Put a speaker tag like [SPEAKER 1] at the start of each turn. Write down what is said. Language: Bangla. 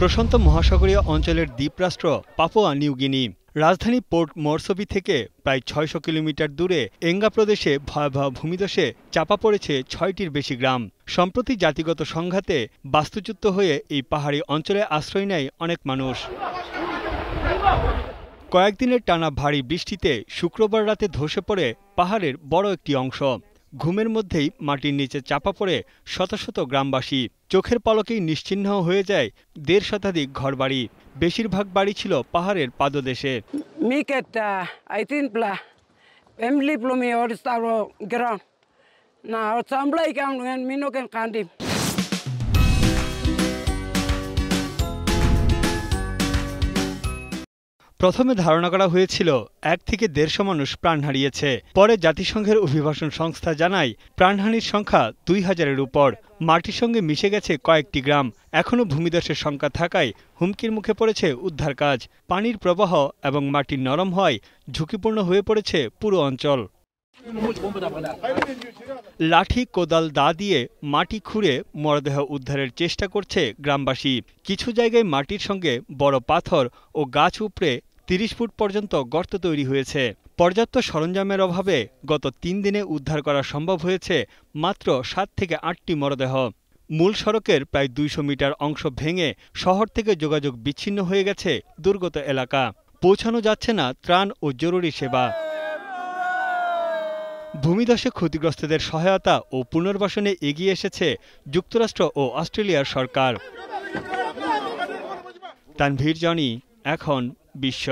[SPEAKER 1] প্রশান্ত মহাসাগরীয় অঞ্চলের দ্বীপরাষ্ট্র পাপুয়া নিউগিনি। রাজধানী পোর্ট মরসবি থেকে প্রায় ৬০০ কিলোমিটার দূরে এঙ্গা প্রদেশে ভয়াবহ ভূমিধসে চাপা পড়েছে ৬টির বেশি গ্রাম। সম্প্রতি জাতিগত সংঘাতে বাস্তুচ্যুত হয়ে এই পাহাড়ি অঞ্চলে আশ্রয় নেয় অনেক মানুষ। কয়েকদিনের টানা ভারী বৃষ্টিতে শুক্রবার রাতে ধসে পড়ে পাহাড়ের বড় একটি অংশ। ঘুমের মধ্যেই মাটির নিচে চাপা পড়ে শত শত গ্রামবাসী। চোখের পলকেই নিশ্চিহ্ন হয়ে যায় ১.৫ শতাধিক ঘরবাড়ি। বেশিরভাগ বাড়ি ছিল পাহাড়ের পাদদেশে। প্রথমে ধারণা করা হয়েছিল ১ থেকে ১৫০ মানুষ প্রাণ হারিয়েছে। পরে জাতিসংঘের অভিবাসন সংস্থা জানায় প্রাণহানির সংখ্যা ২,০০০-এর উপর। মাটির সঙ্গে মিশে গেছে কয়েকটি গ্রাম। এখনও ভূমিধসের শঙ্কা থাকায় হুমকির মুখে পড়েছে উদ্ধার কাজ। পানির প্রবাহ এবং মাটি নরম হওয়ায় ঝুঁকিপূর্ণ হয়ে পড়েছে পুরো অঞ্চল। লাঠি, কোদাল, দা দিয়ে মাটি খুঁড়ে মরদেহ উদ্ধারের চেষ্টা করছে গ্রামবাসী। কিছু জায়গায় মাটির সঙ্গে বড় পাথর ও গাছ উপড়ে ৩০ ফুট পর্যন্ত গর্ত তৈরি হয়েছে। পর্যাপ্ত সরঞ্জামের অভাবে গত ৩ দিনে উদ্ধার করা সম্ভব হয়েছে মাত্র ৭ থেকে ৮টি মরদেহ। মূল সড়কের প্রায় ২০০ মিটার অংশ ভেঙে শহর থেকে যোগাযোগ বিচ্ছিন্ন হয়ে গেছে দুর্গত এলাকা। পৌঁছানো যাচ্ছে না ত্রাণ ও জরুরি সেবা। ভূমিধসে ক্ষতিগ্রস্তদের সহায়তা ও পুনর্বাসনে এগিয়ে এসেছে যুক্তরাষ্ট্র ও অস্ট্রেলিয়ার সরকার। তানভীর জনি, এখন বিশ্ব।